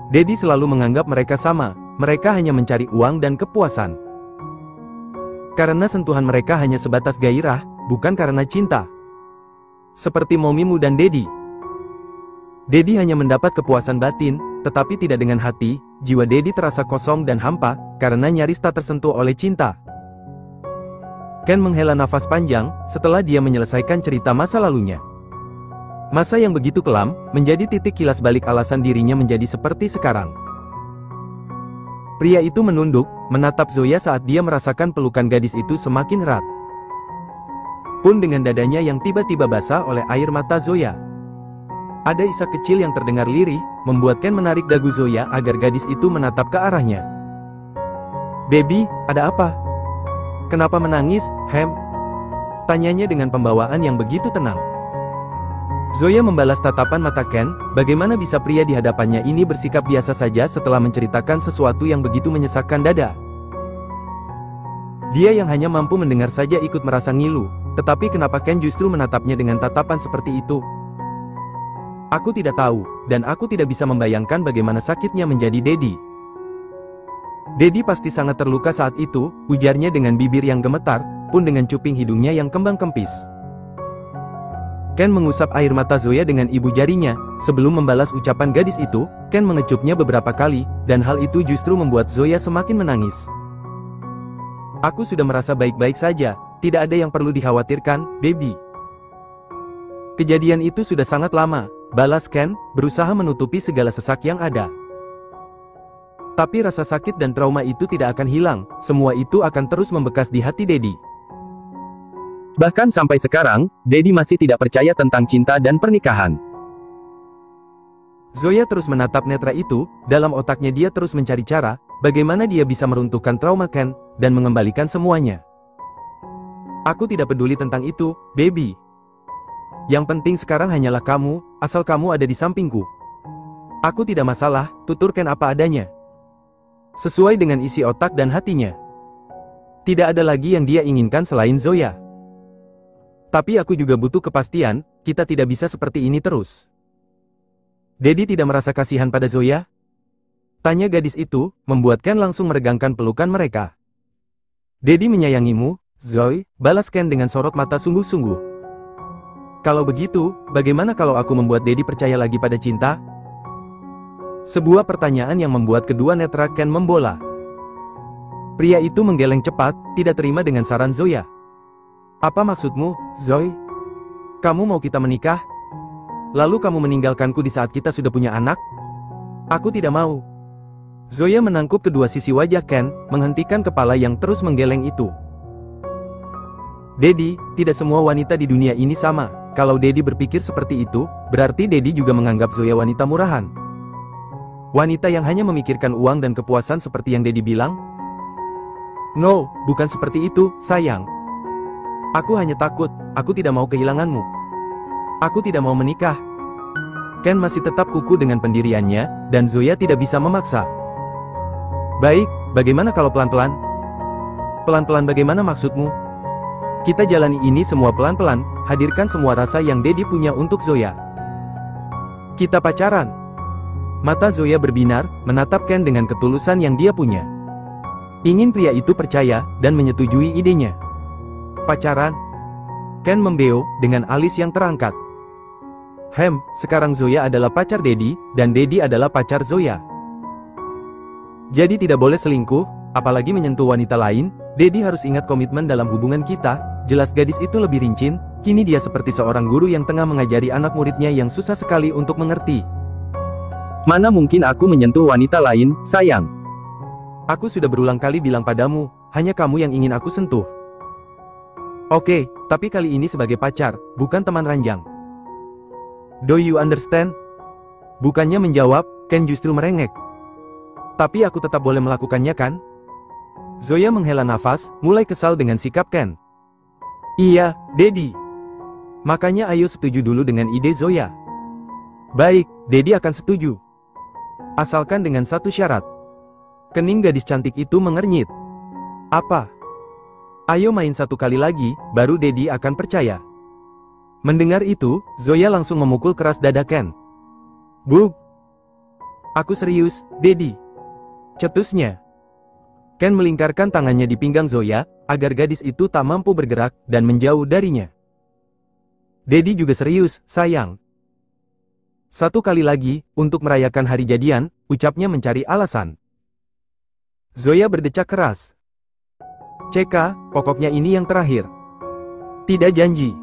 Daddy selalu menganggap mereka sama, mereka hanya mencari uang dan kepuasan. Karena sentuhan mereka hanya sebatas gairah, bukan karena cinta. Seperti momimu dan Daddy. Daddy hanya mendapat kepuasan batin, tetapi tidak dengan hati. Jiwa Daddy terasa kosong dan hampa, karena nyaris tak tersentuh oleh cinta. Ken menghela nafas panjang, setelah dia menyelesaikan cerita masa lalunya. Masa yang begitu kelam, menjadi titik kilas balik alasan dirinya menjadi seperti sekarang. Pria itu menunduk, menatap Zoya saat dia merasakan pelukan gadis itu semakin erat. Pun dengan dadanya yang tiba-tiba basah oleh air mata Zoya. Ada isak kecil yang terdengar lirih, membuat Ken menarik dagu Zoya agar gadis itu menatap ke arahnya. "Baby, ada apa? Kenapa menangis, Hem?" tanyanya dengan pembawaan yang begitu tenang. Zoya membalas tatapan mata Ken, bagaimana bisa pria di hadapannya ini bersikap biasa saja setelah menceritakan sesuatu yang begitu menyesakkan dada. Dia yang hanya mampu mendengar saja ikut merasa ngilu, tetapi kenapa Ken justru menatapnya dengan tatapan seperti itu? Aku tidak tahu, dan aku tidak bisa membayangkan bagaimana sakitnya menjadi Daddy. Daddy pasti sangat terluka saat itu, ujarnya dengan bibir yang gemetar, pun dengan cuping hidungnya yang kembang kempis. Ken mengusap air mata Zoya dengan ibu jarinya, sebelum membalas ucapan gadis itu, Ken mengecupnya beberapa kali, dan hal itu justru membuat Zoya semakin menangis. "Aku sudah merasa baik-baik saja, tidak ada yang perlu dikhawatirkan, baby." "Kejadian itu sudah sangat lama," balas Ken, berusaha menutupi segala sesak yang ada. Tapi rasa sakit dan trauma itu tidak akan hilang, semua itu akan terus membekas di hati Daddy. Bahkan sampai sekarang, Daddy masih tidak percaya tentang cinta dan pernikahan. Zoya terus menatap netra itu, dalam otaknya dia terus mencari cara, bagaimana dia bisa meruntuhkan trauma Ken, dan mengembalikan semuanya. "Aku tidak peduli tentang itu, baby. Yang penting sekarang hanyalah kamu, asal kamu ada di sampingku. Aku tidak masalah," tutur Ken apa adanya. Sesuai dengan isi otak dan hatinya. Tidak ada lagi yang dia inginkan selain Zoya. "Tapi aku juga butuh kepastian, kita tidak bisa seperti ini terus." "Daddy tidak merasa kasihan pada Zoya?" tanya gadis itu, membuat Ken langsung meregangkan pelukan mereka. "Daddy menyayangimu, Zoe," balas Ken dengan sorot mata sungguh-sungguh. "Kalau begitu, bagaimana kalau aku membuat Daddy percaya lagi pada cinta?" Sebuah pertanyaan yang membuat kedua netra Ken membola. Pria itu menggeleng cepat, tidak terima dengan saran Zoya. "Apa maksudmu, Zoe? Kamu mau kita menikah? Lalu kamu meninggalkanku di saat kita sudah punya anak? Aku tidak mau." Zoya menangkup kedua sisi wajah Ken, menghentikan kepala yang terus menggeleng itu. "Daddy, tidak semua wanita di dunia ini sama. Kalau Daddy berpikir seperti itu, berarti Daddy juga menganggap Zoya wanita murahan. Wanita yang hanya memikirkan uang dan kepuasan seperti yang Daddy bilang?" "No, bukan seperti itu, sayang. Aku hanya takut, aku tidak mau kehilanganmu. Aku tidak mau menikah." Ken masih tetap kukuh dengan pendiriannya, dan Zoya tidak bisa memaksa. "Baik, bagaimana kalau pelan-pelan?" "Pelan-pelan bagaimana maksudmu?" "Kita jalani ini semua pelan-pelan, hadirkan semua rasa yang Daddy punya untuk Zoya. Kita pacaran." Mata Zoya berbinar, menatap Ken dengan ketulusan yang dia punya. Ingin pria itu percaya, dan menyetujui idenya. "Pacaran?" Ken membeo, dengan alis yang terangkat. "Hem, sekarang Zoya adalah pacar Daddy, dan Daddy adalah pacar Zoya. Jadi tidak boleh selingkuh, apalagi menyentuh wanita lain. Daddy harus ingat komitmen dalam hubungan kita." Jelas gadis itu lebih rincin, kini dia seperti seorang guru yang tengah mengajari anak muridnya yang susah sekali untuk mengerti. "Mana mungkin aku menyentuh wanita lain, sayang. Aku sudah berulang kali bilang padamu, hanya kamu yang ingin aku sentuh. Oke, tapi kali ini sebagai pacar, bukan teman ranjang. Do you understand?" Bukannya menjawab, Ken justru merengek. "Tapi aku tetap boleh melakukannya kan?" Zoya menghela nafas, mulai kesal dengan sikap Ken. "Iya, Daddy. Makanya ayo setuju dulu dengan ide Zoya." "Baik, Daddy akan setuju. Asalkan dengan satu syarat." Kening gadis cantik itu mengernyit. "Apa?" "Ayo main satu kali lagi, baru Daddy akan percaya." Mendengar itu, Zoya langsung memukul keras dada Ken. "Bug!" Aku serius, Daddy. Cetusnya. Ken melingkarkan tangannya di pinggang Zoya, agar gadis itu tak mampu bergerak dan menjauh darinya. Daddy juga serius, sayang. Satu kali lagi, untuk merayakan hari jadian, ucapnya mencari alasan. Zoya berdecak keras. CK, pokoknya ini yang terakhir. Tidak janji.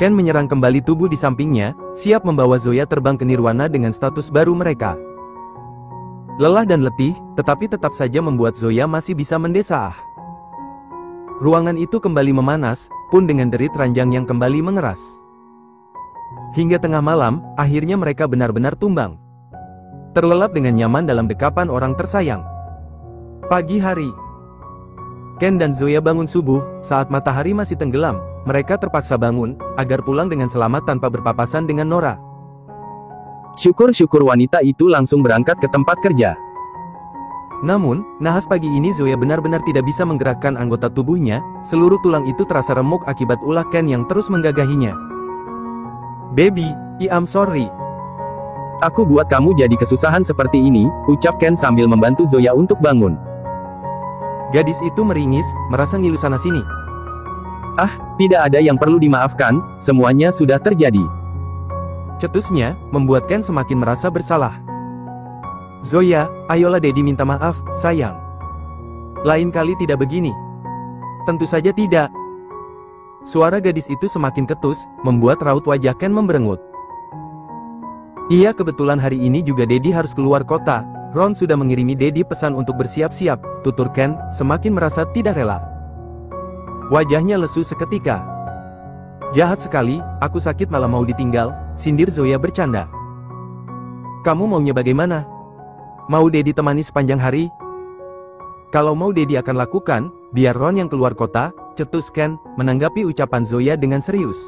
Ken menyerang kembali tubuh di sampingnya, siap membawa Zoya terbang ke nirwana dengan status baru mereka. Lelah dan letih, tetapi tetap saja membuat Zoya masih bisa mendesah. Ruangan itu kembali memanas, pun dengan derit ranjang yang kembali mengeras. Hingga tengah malam, akhirnya mereka benar-benar tumbang. Terlelap dengan nyaman dalam dekapan orang tersayang. Pagi hari. Ken dan Zoya bangun subuh, saat matahari masih tenggelam, mereka terpaksa bangun, agar pulang dengan selamat tanpa berpapasan dengan Nora. Syukur-syukur wanita itu langsung berangkat ke tempat kerja. Namun, nahas pagi ini Zoya benar-benar tidak bisa menggerakkan anggota tubuhnya, seluruh tulang itu terasa remuk akibat ulah Ken yang terus menggagahinya. Baby, I'm sorry. Aku buat kamu jadi kesusahan seperti ini, ucap Ken sambil membantu Zoya untuk bangun. Gadis itu meringis, merasa ngilu sana-sini. Ah, tidak ada yang perlu dimaafkan, semuanya sudah terjadi. Cetusnya, membuat Ken semakin merasa bersalah. Zoya, ayolah Daddy minta maaf, sayang. Lain kali tidak begini. Tentu saja tidak. Suara gadis itu semakin ketus, membuat raut wajah Ken memberengut. Iya, kebetulan hari ini juga Daddy harus keluar kota. Ron sudah mengirimi Daddy pesan untuk bersiap-siap, tutur Ken, semakin merasa tidak rela. Wajahnya lesu seketika. Jahat sekali, aku sakit malah mau ditinggal, sindir Zoya bercanda. Kamu maunya bagaimana? Mau Daddy temani sepanjang hari? Kalau mau Daddy akan lakukan, biar Ron yang keluar kota, cetus Ken, menanggapi ucapan Zoya dengan serius.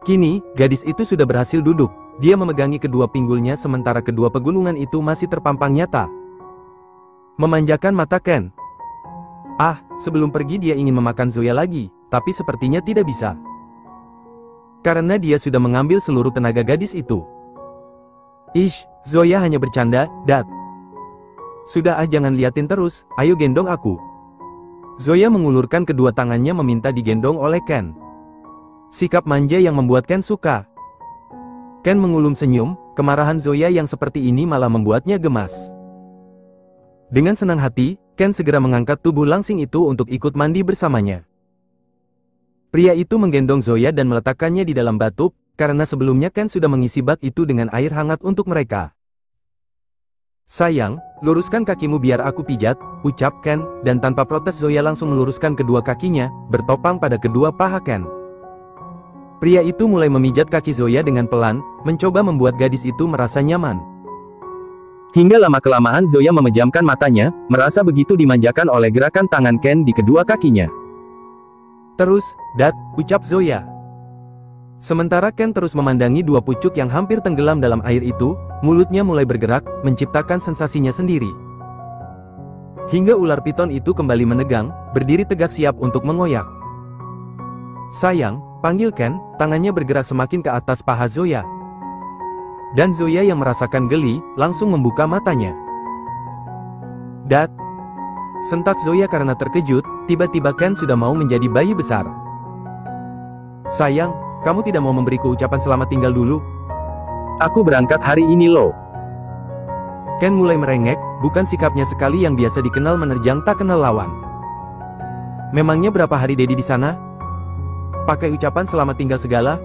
Kini, gadis itu sudah berhasil duduk, dia memegangi kedua pinggulnya sementara kedua pegunungan itu masih terpampang nyata. Memanjakan mata Ken. Ah, sebelum pergi dia ingin memakan Zoya lagi, tapi sepertinya tidak bisa. Karena dia sudah mengambil seluruh tenaga gadis itu. Ish, Zoya hanya bercanda, Dad. Sudah jangan liatin terus, ayo gendong aku. Zoya mengulurkan kedua tangannya meminta digendong oleh Ken. Sikap manja yang membuat Ken suka. Ken mengulum senyum, kemarahan Zoya yang seperti ini malah membuatnya gemas. Dengan senang hati, Ken segera mengangkat tubuh langsing itu untuk ikut mandi bersamanya. Pria itu menggendong Zoya dan meletakkannya di dalam batub, karena sebelumnya Ken sudah mengisi bak itu dengan air hangat untuk mereka. Sayang, luruskan kakimu biar aku pijat, ucap Ken, dan tanpa protes Zoya langsung meluruskan kedua kakinya, bertopang pada kedua paha Ken. Pria itu mulai memijat kaki Zoya dengan pelan, mencoba membuat gadis itu merasa nyaman. Hingga lama-kelamaan Zoya memejamkan matanya, merasa begitu dimanjakan oleh gerakan tangan Ken di kedua kakinya. Terus, Dad, ucap Zoya. Sementara Ken terus memandangi dua pucuk yang hampir tenggelam dalam air itu, mulutnya mulai bergerak, menciptakan sensasinya sendiri. Hingga ular piton itu kembali menegang, berdiri tegak siap untuk mengoyak. Sayang, panggil Ken, tangannya bergerak semakin ke atas paha Zoya. Dan Zoya yang merasakan geli, langsung membuka matanya. Dad. Sentak Zoya karena terkejut, tiba-tiba Ken sudah mau menjadi bayi besar. Sayang, kamu tidak mau memberiku ucapan selamat tinggal dulu? Aku berangkat hari ini loh. Ken mulai merengek, bukan sikapnya sekali yang biasa dikenal menerjang tak kenal lawan. Memangnya berapa hari Daddy di sana? Pakai ucapan selamat tinggal segala?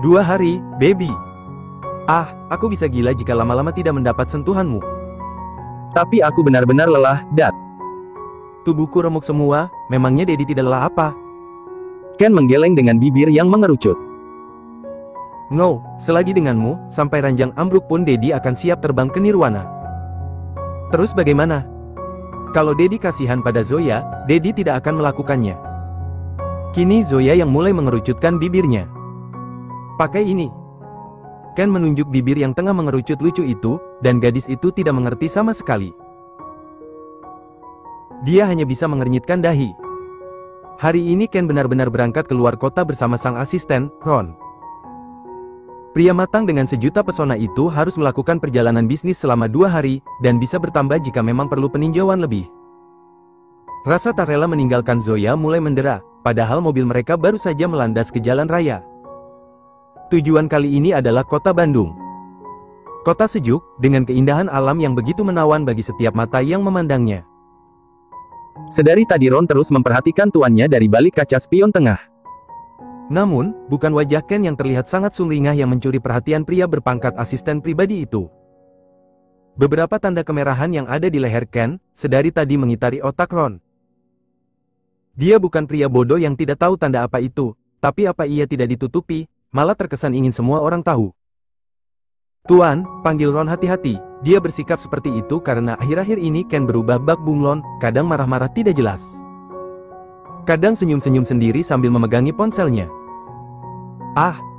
2 hari, baby. Ah, aku bisa gila jika lama-lama tidak mendapat sentuhanmu. Tapi aku benar-benar lelah, Dad. Tubuhku remuk semua, memangnya Daddy tidak lelah apa? Ken menggeleng dengan bibir yang mengerucut. No, selagi denganmu, sampai ranjang ambruk pun Daddy akan siap terbang ke nirwana. Terus bagaimana? Kalau Daddy kasihan pada Zoya, Daddy tidak akan melakukannya. Kini Zoya yang mulai mengerucutkan bibirnya. Pakai ini. Ken menunjuk bibir yang tengah mengerucut lucu itu, dan gadis itu tidak mengerti sama sekali. Dia hanya bisa mengernyitkan dahi. Hari ini Ken benar-benar berangkat keluar kota bersama sang asisten, Ron. Pria matang dengan sejuta pesona itu harus melakukan perjalanan bisnis selama 2 hari, dan bisa bertambah jika memang perlu peninjauan lebih. Rasa tak rela meninggalkan Zoya mulai mendera, padahal mobil mereka baru saja melandas ke jalan raya. Tujuan kali ini adalah kota Bandung. Kota sejuk, dengan keindahan alam yang begitu menawan bagi setiap mata yang memandangnya. Sedari tadi Ron terus memperhatikan tuannya dari balik kaca spion tengah. Namun, bukan wajah Ken yang terlihat sangat sumringah yang mencuri perhatian pria berpangkat asisten pribadi itu. Beberapa tanda kemerahan yang ada di leher Ken, sedari tadi mengitari otak Ron. Dia bukan pria bodoh yang tidak tahu tanda apa itu, tapi apa ia tidak ditutupi, malah terkesan ingin semua orang tahu. Tuan, panggil Ron hati-hati, dia bersikap seperti itu karena akhir-akhir ini Ken berubah bak bunglon, kadang marah-marah tidak jelas. Kadang senyum-senyum sendiri sambil memegangi ponselnya.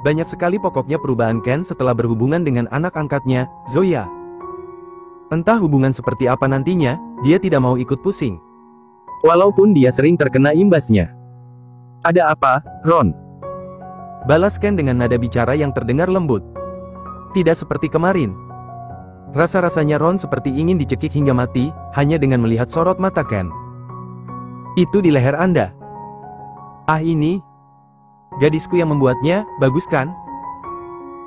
Banyak sekali pokoknya perubahan Ken setelah berhubungan dengan anak angkatnya, Zoya. Entah hubungan seperti apa nantinya, dia tidak mau ikut pusing. Walaupun dia sering terkena imbasnya. Ada apa, Ron? Balas Ken dengan nada bicara yang terdengar lembut. Tidak seperti kemarin. Rasa-rasanya Ron seperti ingin dicekik hingga mati, hanya dengan melihat sorot mata Ken. Itu di leher Anda. Ini gadisku yang membuatnya, bagus kan?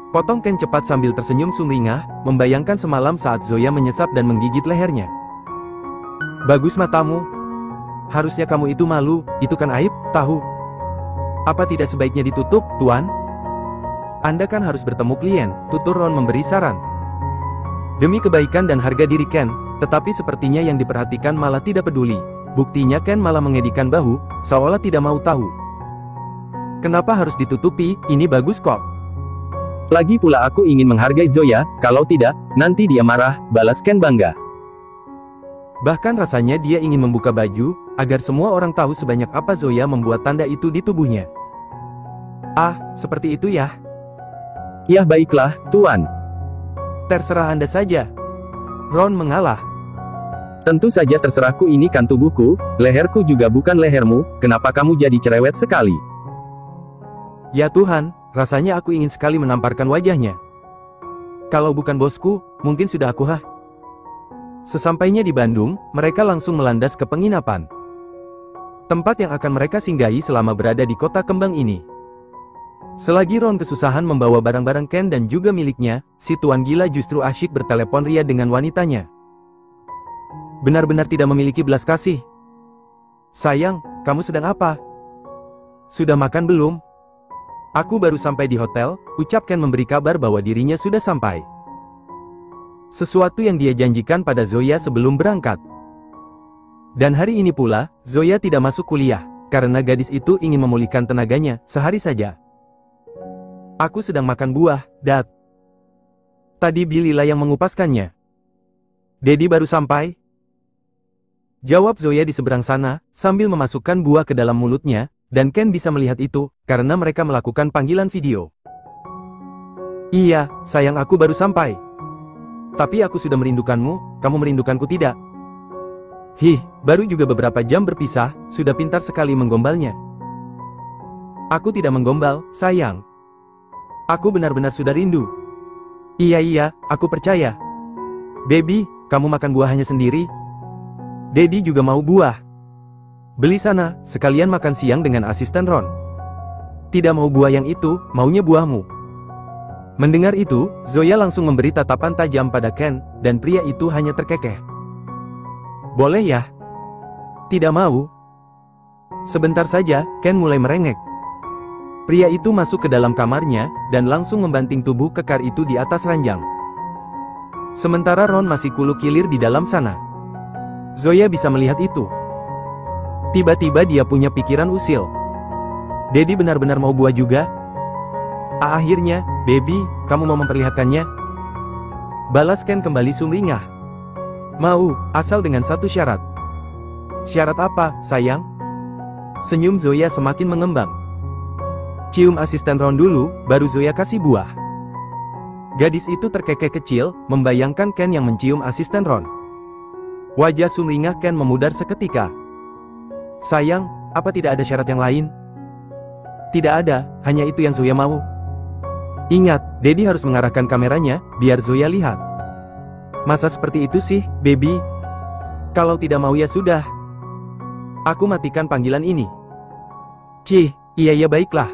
Potong Ken cepat sambil tersenyum sumringah, membayangkan semalam saat Zoya menyesap dan menggigit lehernya. Bagus matamu. Harusnya kamu itu malu, itu kan aib, tahu? Apa tidak sebaiknya ditutup, Tuan? Anda kan harus bertemu klien, tutur Ron memberi saran. Demi kebaikan dan harga diri Ken, tetapi sepertinya yang diperhatikan malah tidak peduli. Buktinya Ken malah mengedikan bahu, seolah tidak mau tahu. Kenapa harus ditutupi, ini bagus kok. Lagi pula aku ingin menghargai Zoya, kalau tidak, nanti dia marah, balas Ken bangga. Bahkan rasanya dia ingin membuka baju, agar semua orang tahu sebanyak apa Zoya membuat tanda itu di tubuhnya. Seperti itu ya? Ya baiklah, Tuan. Terserah Anda saja. Ron mengalah. Tentu saja terserahku, ini kan tubuhku, leherku juga bukan lehermu, kenapa kamu jadi cerewet sekali? Ya Tuhan, rasanya aku ingin sekali menamparkan wajahnya. Kalau bukan bosku, mungkin sudah aku Sesampainya di Bandung, mereka langsung melandas ke penginapan. Tempat yang akan mereka singgahi selama berada di kota kembang ini. Selagi Ron kesusahan membawa barang-barang Ken dan juga miliknya, si tuan gila justru asyik bertelepon ria dengan wanitanya. Benar-benar tidak memiliki belas kasih. Sayang, kamu sedang apa? Sudah makan belum? Aku baru sampai di hotel, ucap Ken memberi kabar bahwa dirinya sudah sampai. Sesuatu yang dia janjikan pada Zoya sebelum berangkat. Dan hari ini pula, Zoya tidak masuk kuliah, karena gadis itu ingin memulihkan tenaganya, sehari saja. Aku sedang makan buah, Dad. Tadi Bilila yang mengupaskannya. Dedi baru sampai? Jawab Zoya di seberang sana, sambil memasukkan buah ke dalam mulutnya, dan Ken bisa melihat itu, karena mereka melakukan panggilan video. Iya, sayang aku baru sampai. Tapi aku sudah merindukanmu, kamu merindukanku tidak? Baru juga beberapa jam berpisah, sudah pintar sekali menggombalnya. Aku tidak menggombal, sayang. Aku benar-benar sudah rindu. Iya, aku percaya. Baby, kamu makan buah hanya sendiri? Daddy juga mau buah. Beli sana, sekalian makan siang dengan asisten Ron. Tidak mau buah yang itu, maunya buahmu. Mendengar itu, Zoya langsung memberi tatapan tajam pada Ken, dan pria itu hanya terkekeh. Boleh ya? Tidak mau? Sebentar saja, Ken mulai merengek. Pria itu masuk ke dalam kamarnya, dan langsung membanting tubuh kekar itu di atas ranjang. Sementara Ron masih kulu-kilir di dalam sana. Zoya bisa melihat itu. Tiba-tiba dia punya pikiran usil. Daddy benar-benar mau buah juga? Akhirnya, baby, kamu mau memperlihatkannya? Balas Ken kembali sumringah. Mau, asal dengan satu syarat. Syarat apa, sayang? Senyum Zoya semakin mengembang. Cium asisten Ron dulu, baru Zoya kasih buah. Gadis itu terkekeh kecil, membayangkan Ken yang mencium asisten Ron. Wajah sumringah Ken memudar seketika. Sayang, apa tidak ada syarat yang lain? Tidak ada, hanya itu yang Zoya mau. Ingat, Daddy harus mengarahkan kameranya, biar Zoya lihat. Masa seperti itu sih, baby? Kalau tidak mau ya sudah. Aku matikan panggilan ini. Cih, iya baiklah.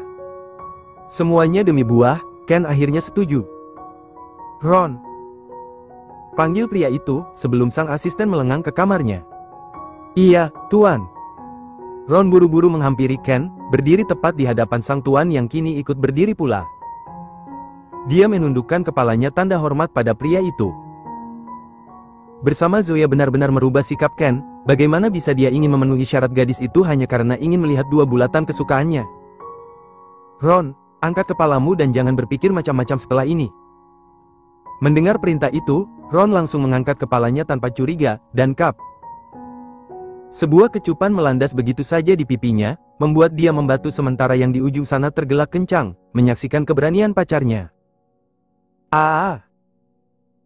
Semuanya demi buah, Ken akhirnya setuju. Ron. Panggil pria itu, sebelum sang asisten melengang ke kamarnya. Iya, Tuan. Ron buru-buru menghampiri Ken, berdiri tepat di hadapan sang tuan yang kini ikut berdiri pula. Dia menundukkan kepalanya tanda hormat pada pria itu. Bersama Zoya benar-benar merubah sikap Ken, bagaimana bisa dia ingin memenuhi syarat gadis itu hanya karena ingin melihat dua bulatan kesukaannya. Ron, angkat kepalamu dan jangan berpikir macam-macam setelah ini. Mendengar perintah itu, Ron langsung mengangkat kepalanya tanpa curiga, dan kap. Sebuah kecupan melandas begitu saja di pipinya, membuat dia membatu sementara yang di ujung sana tergelak kencang, menyaksikan keberanian pacarnya.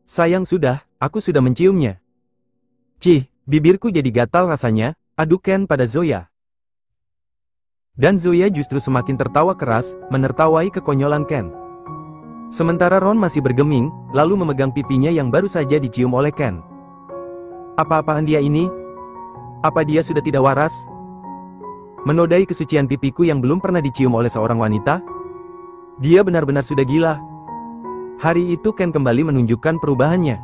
Sayang sudah, aku sudah menciumnya. Cih, bibirku jadi gatal rasanya, adu Ken pada Zoya. Dan Zoya justru semakin tertawa keras, menertawai kekonyolan Ken. Sementara Ron masih bergeming, lalu memegang pipinya yang baru saja dicium oleh Ken. Apa-apaan dia ini? Apa dia sudah tidak waras? Menodai kesucian pipiku yang belum pernah dicium oleh seorang wanita? Dia benar-benar sudah gila. Hari itu Ken kembali menunjukkan perubahannya.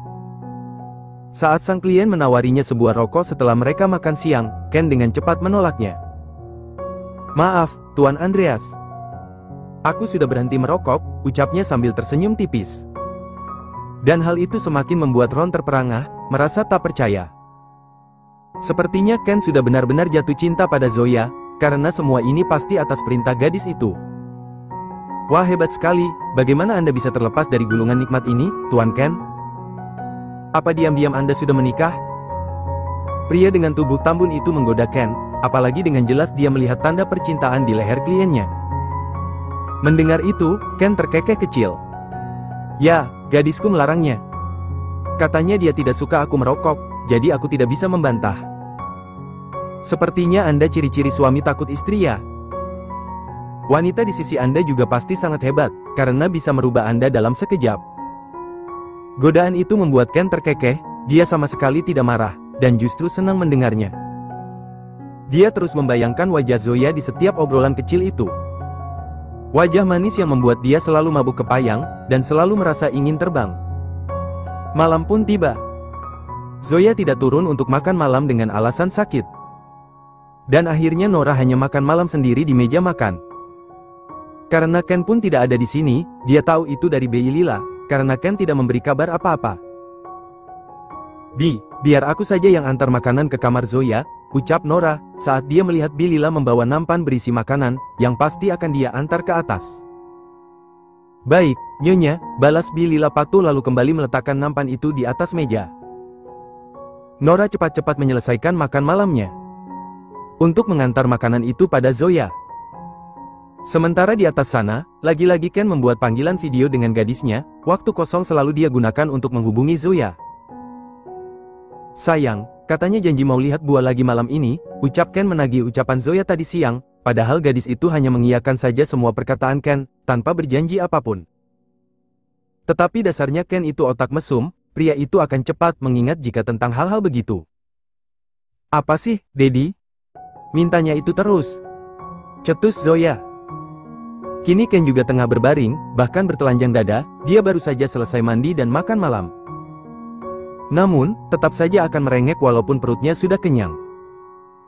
Saat sang klien menawarinya sebuah rokok setelah mereka makan siang, Ken dengan cepat menolaknya. Maaf, Tuan Andreas. Aku sudah berhenti merokok, ucapnya sambil tersenyum tipis. Dan hal itu semakin membuat Ron terperangah, merasa tak percaya. Sepertinya Ken sudah benar-benar jatuh cinta pada Zoya, karena semua ini pasti atas perintah gadis itu. Wah, hebat sekali, bagaimana Anda bisa terlepas dari gulungan nikmat ini, Tuan Ken? Apa diam-diam Anda sudah menikah? Pria dengan tubuh tambun itu menggoda Ken, apalagi dengan jelas dia melihat tanda percintaan di leher kliennya. Mendengar itu, Ken terkekeh kecil. Ya, gadisku melarangnya. Katanya dia tidak suka aku merokok, jadi aku tidak bisa membantah. Sepertinya Anda ciri-ciri suami takut istri ya? Wanita di sisi Anda juga pasti sangat hebat, karena bisa merubah Anda dalam sekejap. Godaan itu membuat Ken terkekeh, dia sama sekali tidak marah, dan justru senang mendengarnya. Dia terus membayangkan wajah Zoya di setiap obrolan kecil itu. Wajah manis yang membuat dia selalu mabuk kepayang, dan selalu merasa ingin terbang. Malam pun tiba. Zoya tidak turun untuk makan malam dengan alasan sakit. Dan akhirnya Nora hanya makan malam sendiri di meja makan. Karena Ken pun tidak ada di sini, dia tahu itu dari Bayi Lila, karena Ken tidak memberi kabar apa-apa. Biar aku saja yang antar makanan ke kamar Zoya, ucap Nora, saat dia melihat Bayi Lila membawa nampan berisi makanan, yang pasti akan dia antar ke atas. Baik, Nyonya, balas Bayi Lila patuh lalu kembali meletakkan nampan itu di atas meja. Nora cepat-cepat menyelesaikan makan malamnya. Untuk mengantar makanan itu pada Zoya. Sementara di atas sana, lagi-lagi Ken membuat panggilan video dengan gadisnya, waktu kosong selalu dia gunakan untuk menghubungi Zoya. Sayang, katanya janji mau lihat buah lagi malam ini, ucap Ken menagih ucapan Zoya tadi siang, padahal gadis itu hanya mengiyakan saja semua perkataan Ken, tanpa berjanji apapun. Tetapi dasarnya Ken itu otak mesum, pria itu akan cepat mengingat jika tentang hal-hal begitu. Apa sih, Daddy? Mintanya itu terus. Cetus Zoya. Kini Ken juga tengah berbaring, bahkan bertelanjang dada, dia baru saja selesai mandi dan makan malam. Namun, tetap saja akan merengek walaupun perutnya sudah kenyang.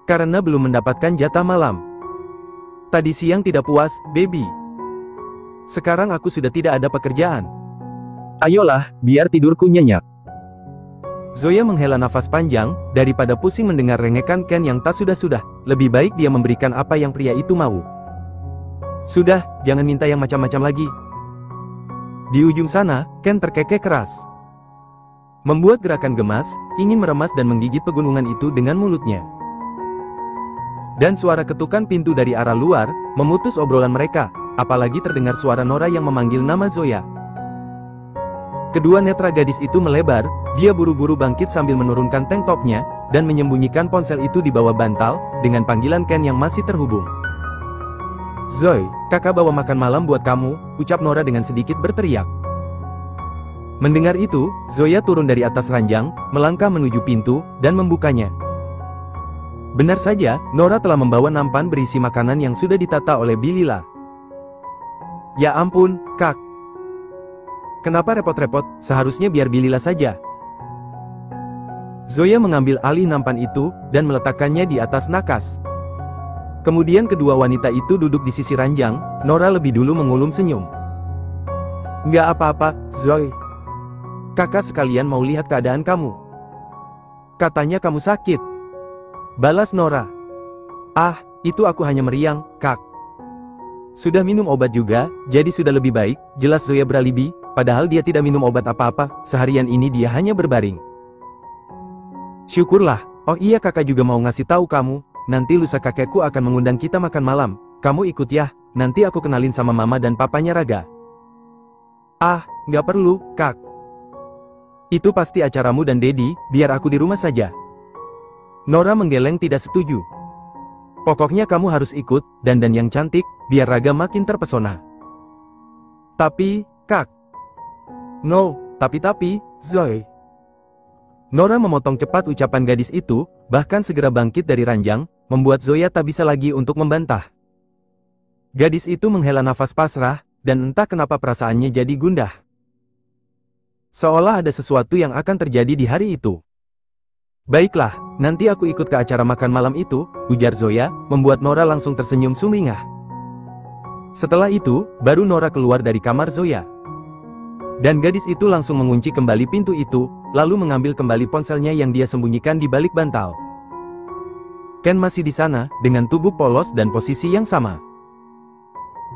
Karena belum mendapatkan jatah malam. Tadi siang tidak puas, baby. Sekarang aku sudah tidak ada pekerjaan. Ayolah, biar tidurku nyenyak. Zoya menghela nafas panjang, daripada pusing mendengar rengekan Ken yang tak sudah-sudah, lebih baik dia memberikan apa yang pria itu mau. Sudah, jangan minta yang macam-macam lagi. Di ujung sana, Ken terkekeh keras. Membuat gerakan gemas, ingin meremas dan menggigit pegunungan itu dengan mulutnya. Dan suara ketukan pintu dari arah luar, memutus obrolan mereka, apalagi terdengar suara Nora yang memanggil nama Zoya. Kedua netra gadis itu melebar, dia buru-buru bangkit sambil menurunkan tank topnya, dan menyembunyikan ponsel itu di bawah bantal, dengan panggilan Ken yang masih terhubung. Zoe, kakak bawa makan malam buat kamu, ucap Nora dengan sedikit berteriak. Mendengar itu, Zoya turun dari atas ranjang, melangkah menuju pintu, dan membukanya. Benar saja, Nora telah membawa nampan berisi makanan yang sudah ditata oleh Bilila. Ya ampun, Kak. Kenapa repot-repot, seharusnya biar Bilila saja. Zoya mengambil alih nampan itu, dan meletakkannya di atas nakas. Kemudian kedua wanita itu duduk di sisi ranjang, Nora lebih dulu mengulum senyum. Nggak apa-apa, Zoe. Kakak sekalian mau lihat keadaan kamu. Katanya kamu sakit. Balas Nora. Ah, itu aku hanya meriang, Kak. Sudah minum obat juga, jadi sudah lebih baik, jelas Zoya beralibi, padahal dia tidak minum obat apa-apa, seharian ini dia hanya berbaring. Syukurlah, oh iya kakak juga mau ngasih tahu kamu, nanti lusa kakekku akan mengundang kita makan malam, kamu ikut ya, nanti aku kenalin sama mama dan papanya Raga. Ah, nggak perlu, Kak. Itu pasti acaramu dan Dedi, biar aku di rumah saja. Nora menggeleng tidak setuju. Pokoknya kamu harus ikut, dan yang cantik, biar Raga makin terpesona. Tapi, Kak. No, tapi, Zoe. Nora memotong cepat ucapan gadis itu, bahkan segera bangkit dari ranjang, membuat Zoya tak bisa lagi untuk membantah. Gadis itu menghela nafas pasrah, dan entah kenapa perasaannya jadi gundah. Seolah ada sesuatu yang akan terjadi di hari itu. Baiklah, nanti aku ikut ke acara makan malam itu, ujar Zoya, membuat Nora langsung tersenyum sumringah. Setelah itu, baru Nora keluar dari kamar Zoya. Dan gadis itu langsung mengunci kembali pintu itu, lalu mengambil kembali ponselnya yang dia sembunyikan di balik bantal. Ken masih di sana, dengan tubuh polos dan posisi yang sama.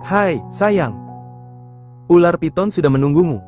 Hai, sayang. Ular piton sudah menunggumu.